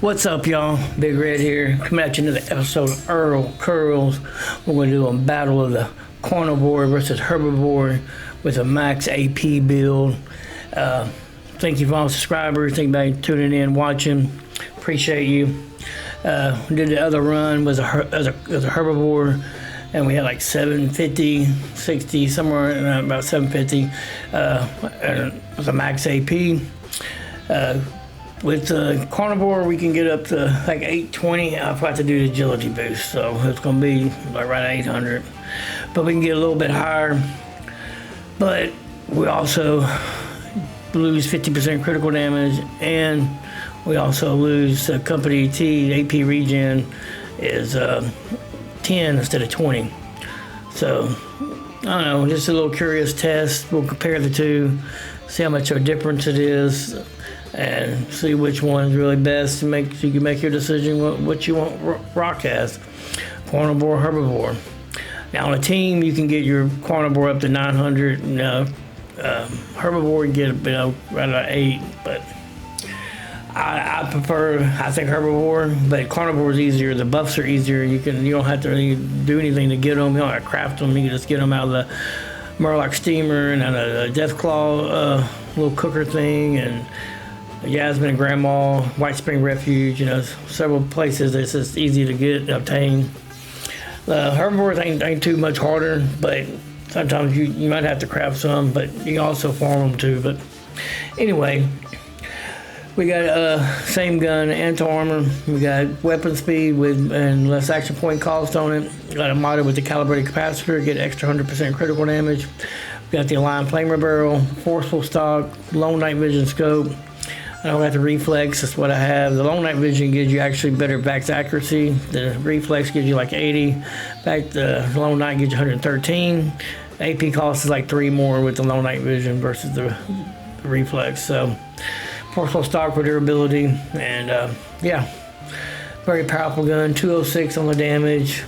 What's up, y'all? Big Red here, coming at you another episode of Earl Curls. We're going to do a battle of the Carnivore versus Herbivore with a max AP build. Thank you for all the subscribers. Thank you for tuning in, watching. Appreciate you. Did the other run was a Herbivore, and we had like 750, 60, somewhere about 750. It was a max AP. With the Carnivore, we can get up to like 820. I'll have to do the agility boost, so it's going to be like right at 800. But we can get a little bit higher. But we also lose 50% critical damage, and we also lose company T. AP regen is 10 instead of 20. So I don't know, just a little curious test. We'll compare the two, see how much of a difference it is, and see which one's really best to make, so you can make your decision what you want rock as, Carnivore, Herbivore. Now on a team, you can get your Carnivore up to 900, Herbivore you get right at 8, but I think Herbivore, but Carnivore is easier. The buffs are easier. You don't have to really do anything to get them. You don't have to craft them. You can just get them out of the Murloc steamer and out of the Deathclaw little cooker thing, and Yasmin and Grandma, White Spring Refuge, several places it's just easy to get, obtain. The Herbivores ain't too much harder, but sometimes you might have to craft some, but you can also farm them too. But anyway, we got same gun, anti-armor. We got weapon speed and less action point cost on it. Got a modded with the calibrated capacitor, get extra 100% critical damage. We got the aligned flamer barrel, forceful stock, long night vision scope. I don't have the reflex, that's what I have. The long night vision gives you actually better vats accuracy. The reflex gives you like 80. The long night gives you 113. AP cost is like 3 more with the long night vision versus the reflex. So forceful stock for durability, and yeah, very powerful gun. 206 on the damage.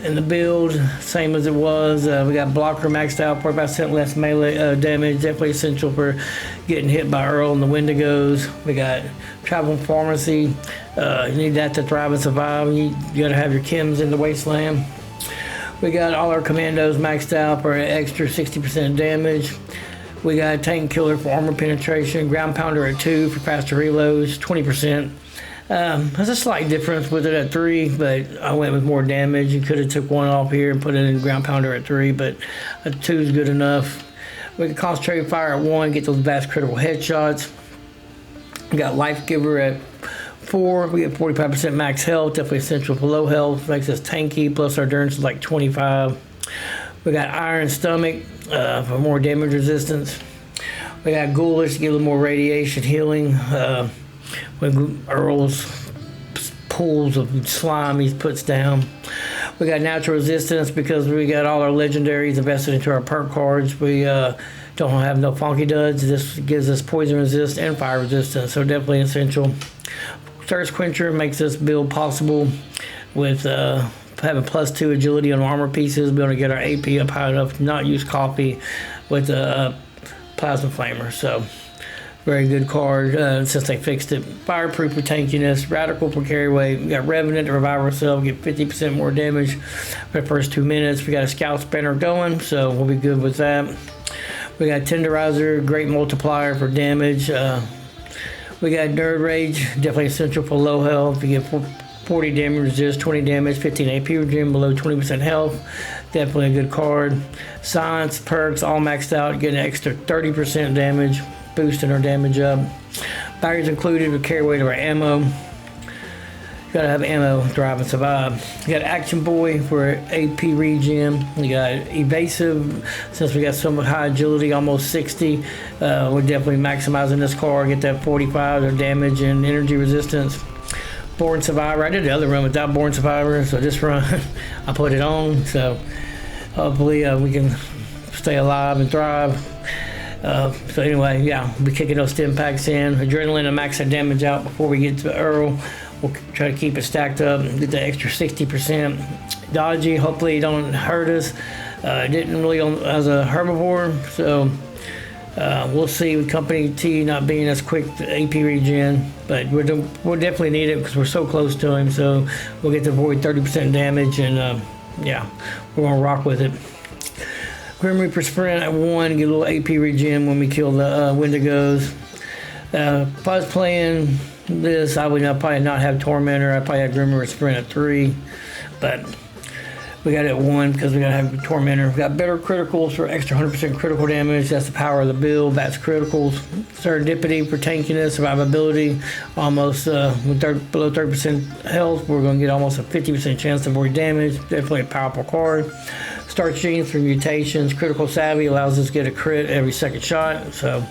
In the build, same as it was. We got blocker maxed out, 45% less melee damage. Definitely essential for getting hit by Earl and the Wendigos. We got travel pharmacy. You need that to thrive and survive. You gotta have your chems in the wasteland. We got all our commandos maxed out for an extra 60% damage. We got tank killer for armor penetration, ground pounder at 2 for faster reloads, 20%. There's a slight difference with it at 3, but I went with more damage. You could have took 1 off here and put it in ground pounder at 3, but a 2 is good enough. We can concentrate fire at 1, get those vast critical headshots. We got life giver at 4. We get 45% max health, definitely essential for low health. Makes us tanky, plus our endurance is like 25. We got iron stomach for more damage resistance. We got ghoulish to get a little more radiation healing. When Earl's pools of slime he puts down. We got natural resistance because we got all our legendaries invested into our perk cards. We don't have no funky duds. This gives us poison resist and fire resistance, so definitely essential. Thirst quencher makes this build possible with having +2 agility on armor pieces, be able to get our AP up high enough to not use coffee with the plasma flamer. So very good card since they fixed it. Fireproof for tankiness, radical for carry weight. We got Revenant to revive ourselves, get 50% more damage for the first 2 minutes. We got a scout spanner going, so we'll be good with that. We got Tenderizer, great multiplier for damage. We got Nerd Rage, definitely essential for low health. You get 40 damage resist, 20 damage, 15 AP regen, below 20% health. Definitely a good card. Science, perks, all maxed out, getting an extra 30% damage, boosting our damage up. Batteries included with carry weight of our ammo. You gotta have ammo, drive and survive. You got Action Boy for AP regen. You got Evasive, since we got so much high agility, almost 60. We're definitely maximizing this car, get that 45 of damage and energy resistance. Born Survivor. I did the other run without Born Survivor, so this run I put it on, so hopefully we can stay alive and thrive. So anyway, yeah, we'll be kicking those stim packs in. Adrenaline and maxing damage out before we get to Earl. We'll try to keep it stacked up and get the extra 60%. Dodgy, hopefully it don't hurt us. It didn't really as a Herbivore, so We'll see with Company T not being as quick to AP regen, but we'll definitely need it because we're so close to him. So we'll get to avoid 30% damage, and yeah, we're gonna rock with it. Grim Reaper Sprint at 1, get a little AP regen when we kill the Wendigos. If I was playing this, I would probably not have Tormentor. I'd probably have Grim Reaper Sprint at 3, but we got it at 1 because we gotta have Tormentor. We got better criticals for extra 100% critical damage. That's the power of the build. That's criticals. Serendipity for tankiness, survivability. Almost with below 30% health, we're gonna get almost a 50% chance to avoid damage. Definitely a powerful card. Start genes for mutations. Critical savvy allows us to get a crit every second shot. So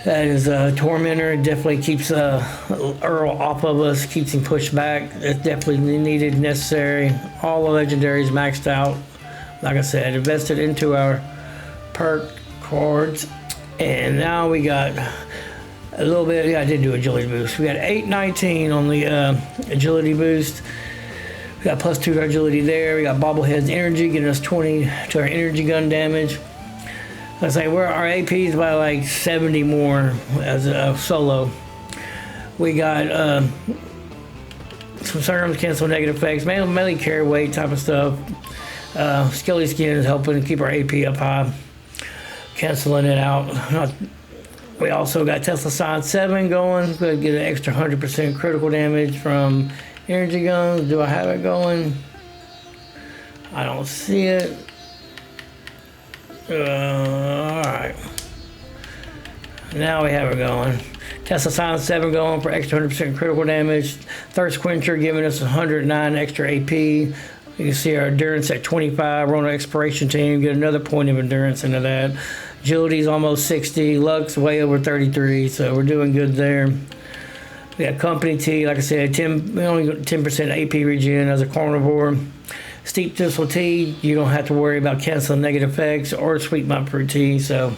that is Tormentor. Definitely keeps Earl off of us, keeps him pushed back. It's definitely needed, necessary. All the legendaries maxed out. Like I said, invested into our perk cards. And now we got a little bit, yeah, I did do agility boost. We got 819 on the agility boost. We got +2 to our agility there. We got Bobblehead's energy, getting us 20 to our energy gun damage. I say our AP's by like 70 more as a solo. We got some serums cancel negative effects, mainly carry weight type of stuff. Skelly Skin is helping keep our AP up high, canceling it out. We also got Tesla Sign 7 going. We're gonna get an extra 100% critical damage from energy guns. Do I have it going? I don't see it. Alright. Now we have it going. Tesla Silence 7 going for extra 100% critical damage. Thirst Quencher giving us 109 extra AP. You can see our endurance at 25. We're on an exploration team. Get another point of endurance into that. Agility is almost 60. Luck's way over 33. So we're doing good there. We got Company T, like I said, we only got 10% AP regen as a Carnivore. Steep Thistle Tea, you don't have to worry about canceling negative effects or Sweet Mumper Tea. So,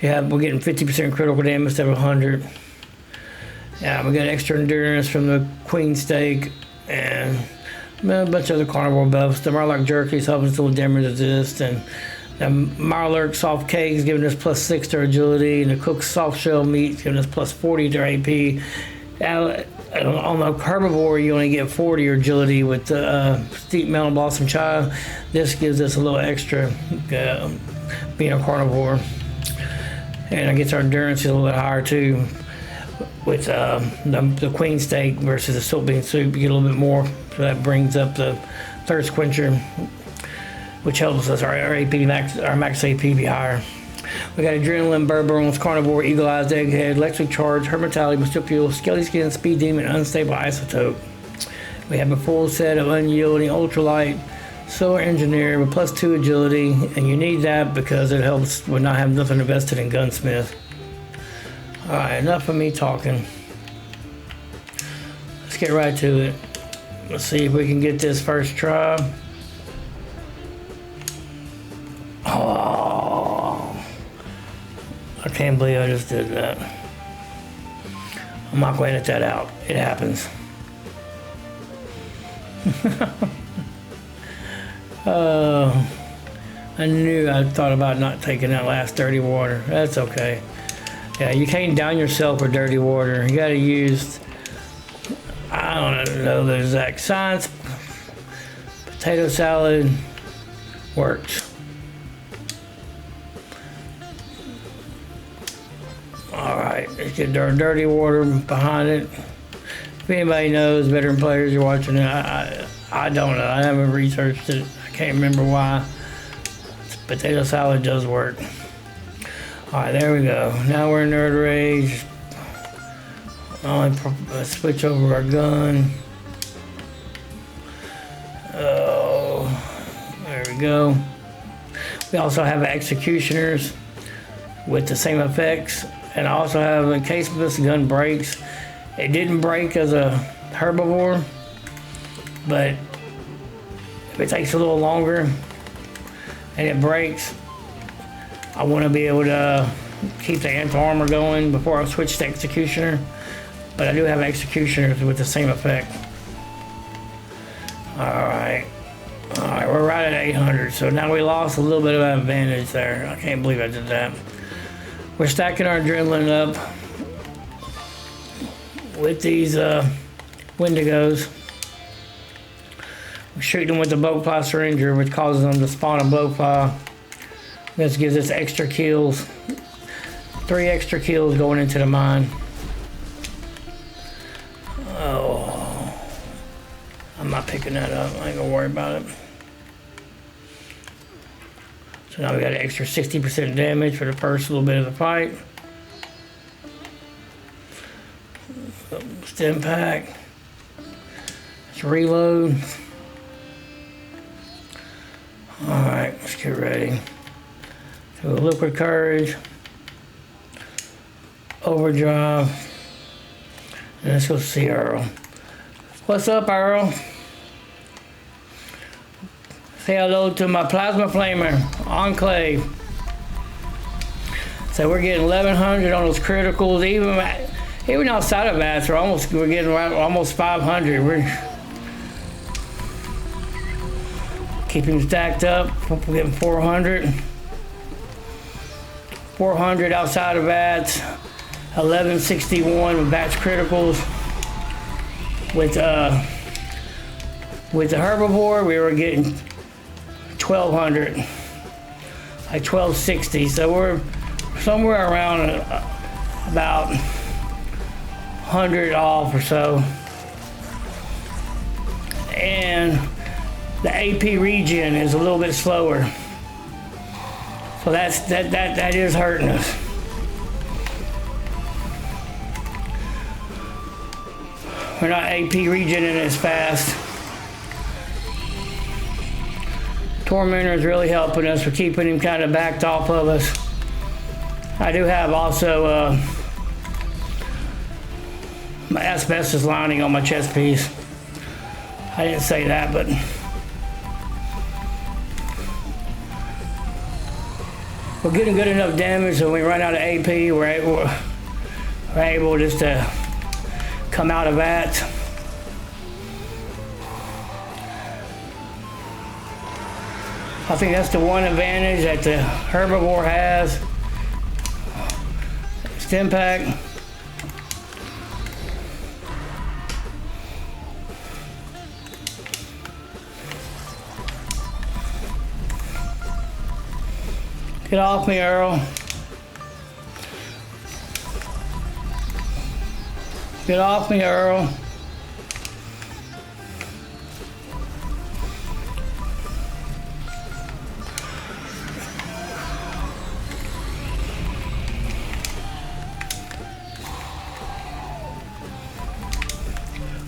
yeah, we're getting 50% critical damage instead of 100. Yeah, we got extra endurance from the Queen Steak and a bunch of other Carnivore buffs. The Marlock Jerky is helping us with damage resist, and the Marlock Soft Cakes giving us +6 to our agility, and the Cooked Soft Shell Meat giving us +40 to our AP. On the Herbivore, you only get 40 agility with the Steep Mountain Blossom Chai. This gives us a little extra being a Carnivore. And it gets our endurance a little bit higher too. With the Queen Steak versus the Silk Bean Soup, you get a little bit more. So that brings up the Thirst Quencher, which helps us our max AP be higher. We got Adrenaline, Burbones, Carnivore, Eagle Eyes, Egghead, Electric Charge, Hermitality, Marsupial, Skelly Skin, Speed Demon, Unstable Isotope. We have a full set of Unyielding, Ultralight, Solar Engineer with +2 agility, and you need that because it helps with not having nothing invested in Gunsmith. Alright, enough of me talking. Let's get right to it. Let's see if we can get this first try. Oh, I can't believe I just did that. I'm not going to edit that out. It happens. I knew I thought about not taking that last dirty water. That's okay. Yeah, you can't down yourself with dirty water. You gotta use, I don't know the exact science. Potato salad works. Alright, let's get our dirty water behind it. If anybody knows, veteran players are watching it, I don't know. I haven't researched it. I can't remember why. Potato salad does work. Alright, there we go. Now we're in Nerd Rage. Let's switch over our gun. Oh, there we go. We also have executioners with the same effects. And I also have, in case this gun breaks, it didn't break as a Herbivore, but if it takes a little longer and it breaks, I want to be able to keep the anti-armor going before I switch to Executioner. But I do have Executioners with the same effect. Alright, Alright, we're right at 800, so now we lost a little bit of advantage there. I can't believe I did that. We're stacking our adrenaline up with these Wendigos. We're shooting them with the blowfly syringer, which causes them to spawn a blowfly. This gives us extra kills. 3 extra kills going into the mine. Oh, I'm not picking that up. I ain't gonna worry about it. So now we got an extra 60% damage for the first little bit of the fight. Stim pack. Let's reload. Alright, let's get ready. So liquid courage. Overdrive. And let's go see Earl. What's up, Earl? Say hello to my plasma flamer, Enclave. So we're getting 1100 on those criticals. Even outside of that, we're getting almost 500. We're keeping stacked up. We're getting 400. 400 outside of that. 1161 with batch criticals. With the Herbivore, we were getting 1200, like 1260. So we're somewhere around about 100 off or so. And the AP regen is a little bit slower. So that is hurting us. We're not AP regening as fast. Tormentor is really helping us. We're keeping him kind of backed off of us. I do have also my asbestos lining on my chest piece. I didn't say that, but we're getting good enough damage so when we run out of AP, we're able just to come out of that. I think that's the one advantage that the Herbivore has. Stim pack. Get off me, Earl. Get off me, Earl.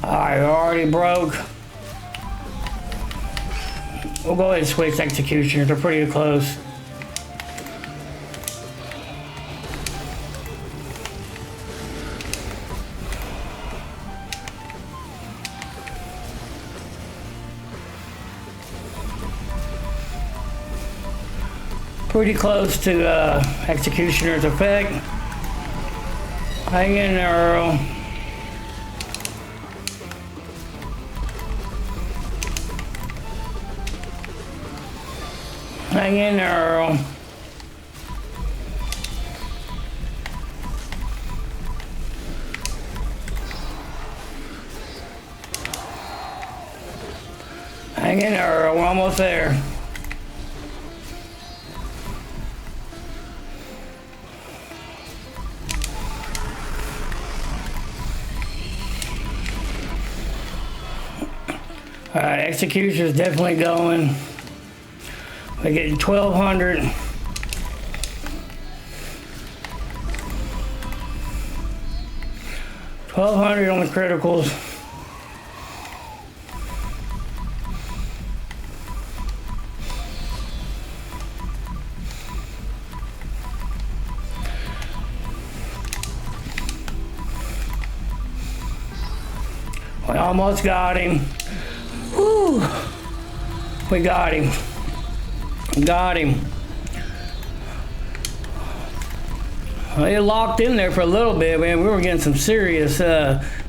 Alright, already broke. We'll go ahead and switch executioners. They're pretty close. Pretty close to executioner's effect. Hang in there, Earl. Hang in there, Earl. Hang in there, Earl. We're almost there. Alright, execution is definitely going. We're getting 1200. 1200 on the criticals. We almost got him. Whew. We got him. Got him. It locked in there for a little bit, man. We were getting some serious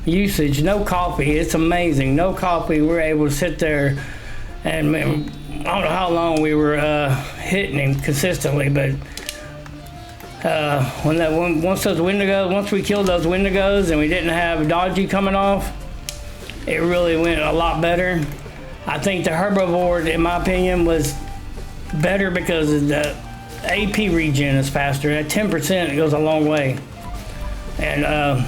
usage. No coffee. It's amazing. No coffee. We were able to sit there and, man, I don't know how long we were hitting him consistently, but Once we killed those Wendigos and we didn't have Dodgy coming off, it really went a lot better. I think the Herbivore, in my opinion, was better because the AP regen is faster. At 10%, goes a long way. And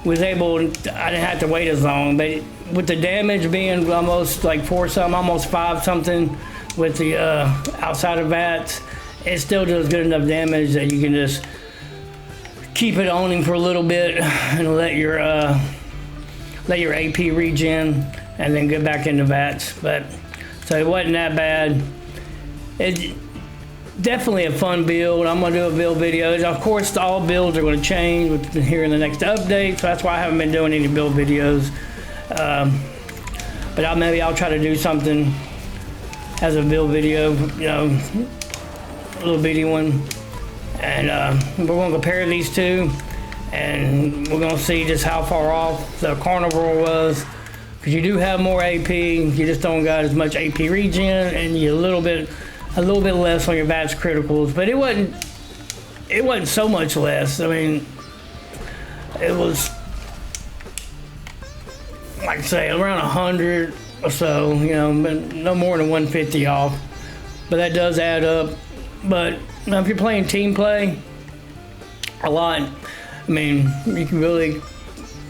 was able, I didn't have to wait as long, but with the damage being almost like 4 something, almost 5 something with the outside of vats, it still does good enough damage that you can just keep it on him for a little bit and let your AP regen and then get back into vats. But so it wasn't that bad. It's definitely a fun build. I'm gonna do a build video. Of course, all builds are gonna change here in the next update, so that's why I haven't been doing any build videos. But maybe I'll try to do something as a build video, you know, a little bitty one. And we're gonna compare these two, and we're gonna see just how far off the Carnivore was. Because you do have more AP, you just don't got as much AP regen, and you a little bit less on your VATS criticals, but it wasn't so much less. I mean, it was, like I say, around 100 or so, you know, but no more than 150 off. But that does add up. But now if you're playing team play a lot, I mean, you can really,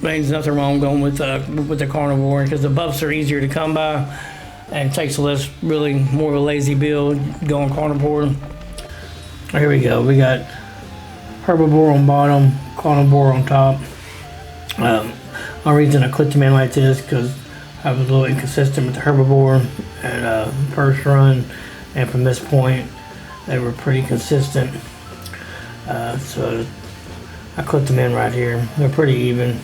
there's nothing wrong going with the Carnivore, because the buffs are easier to come by. And it takes less, really more of a lazy build going Carnivore. Here we go. We got Herbivore on bottom, Carnivore on top. The reason I clicked them in like this because I was a little inconsistent with the Herbivore and first run, and from this point they were pretty consistent. So I clicked them in right here. They're pretty even.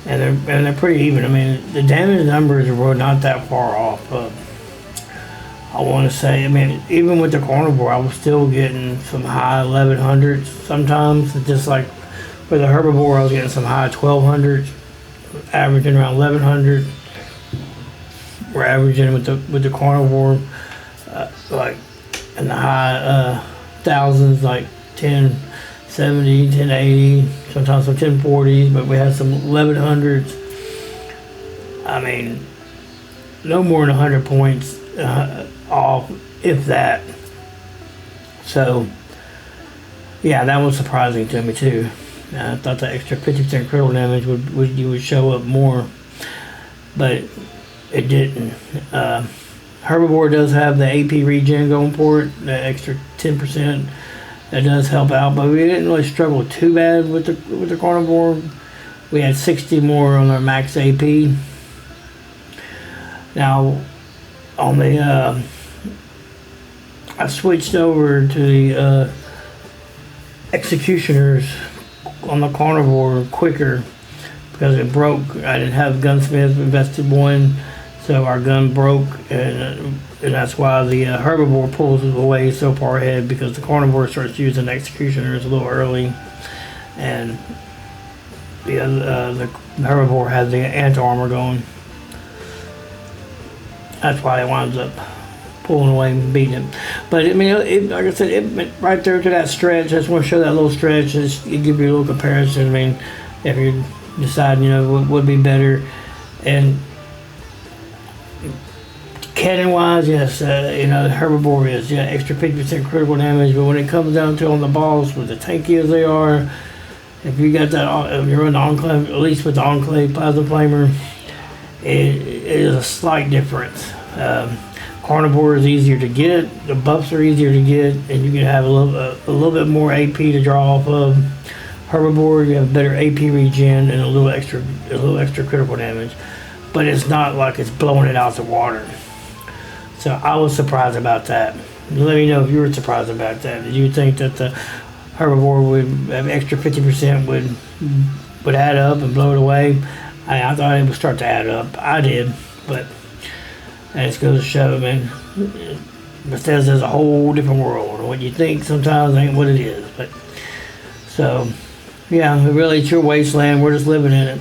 And they're pretty even. I mean, the damage numbers were not that far off. I want to say, I mean, even with the Carnivore, I was still getting some high 1100s sometimes. Just like for the Herbivore, I was getting some high 1200s, averaging around 1100. We're averaging with the Carnivore, like in the high thousands, like 1070, 1080, sometimes some 1040s, but we had some 1100s. I mean, no more than 100 points off, if that. So, yeah, that was surprising to me too. I thought the extra 50% critical damage would show up more, but it didn't. Herbivore does have the AP regen going for it, the extra 10%. That does help out, but we didn't really struggle too bad with the Carnivore. We had 60 more on our max AP. Now, on the I switched over to the Executioners on the Carnivore quicker because it broke. I didn't have Gunsmith, invested one, so our gun broke, and that's why the Herbivore pulls away so far ahead, because the Carnivore starts using Executioners a little early, and the Herbivore has the anti-armor going. That's why it winds up pulling away and beating him. But I mean, like I said, it went right there to that stretch. I just want to show that little stretch. Just give you a little comparison. I mean, if you decide, you know, what would be better. And cannon wise, yes, you know, the Herbivore is extra 50% critical damage, but when it comes down to on the balls, with the tanky as they are, if you got that, if you're in the Enclave, at least with the Enclave Plasma Flamer, it is a slight difference. Carnivore is easier to get, the buffs are easier to get, and you can have a little bit more AP to draw off of. Herbivore, you have better AP regen and a little extra critical damage, but it's not like it's blowing it out the water. So I was surprised about that. Let me know if you were surprised about that. Did you think that the Herbivore would have extra 50% would add up and blow it away? I thought it would start to add up. I did, but that just goes to show, man, Bethesda's a whole different world. What you think sometimes ain't what it is. But so, yeah, really, it's your wasteland. We're just living in it.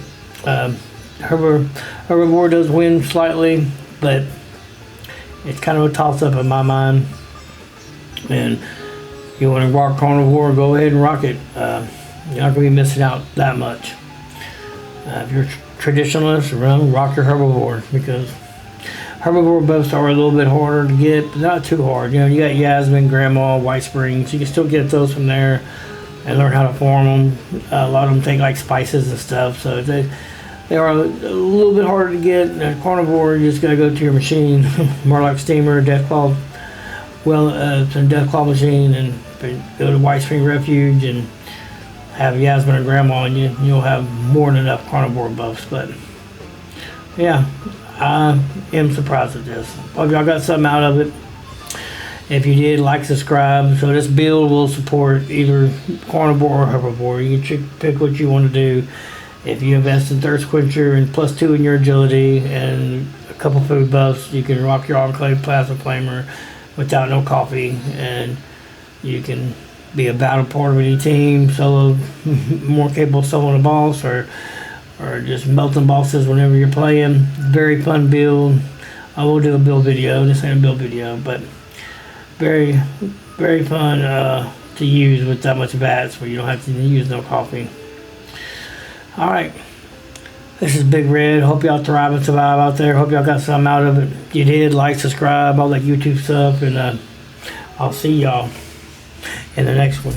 Herbivore does win slightly, but it's kind of a toss-up in my mind. And You want to rock Carnivore, go ahead and rock it. You're not going to be missing out that much. If you're traditionalist, rock your Herbivore, because Herbivore buffs are a little bit harder to get, but not too hard. You know, you got Yasmin, Grandma, White Springs. You can still get those from there and learn how to form them. A lot of them take like spices and stuff, so they are a little bit harder to get. Carnivore, you just gotta go to your machine, more like steamer, Deathclaw, some Deathclaw machine, and go to White Spring Refuge and have Yasmin or Grandma, and you'll have more than enough Carnivore buffs. But yeah, I am surprised at this. Hope y'all got something out of it. If you did, like, subscribe. So this build will support either Carnivore or Herbivore. You can pick what you want to do. If you invest in Thirst Quencher and +2 in your agility and a couple food buffs, you can rock your Enclave Plasma Flamer without no coffee, and you can be a battle part of any team, solo, more capable of soloing a boss, or just melting bosses whenever you're playing. Very fun build. I will do a build video. This ain't a build video, but very, very fun to use with that much vats where you don't have to use no coffee. Alright, this is Big Red. Hope y'all thrive and survive out there. Hope y'all got something out of it. If you did, like, subscribe, all that YouTube stuff, and I'll see y'all in the next one.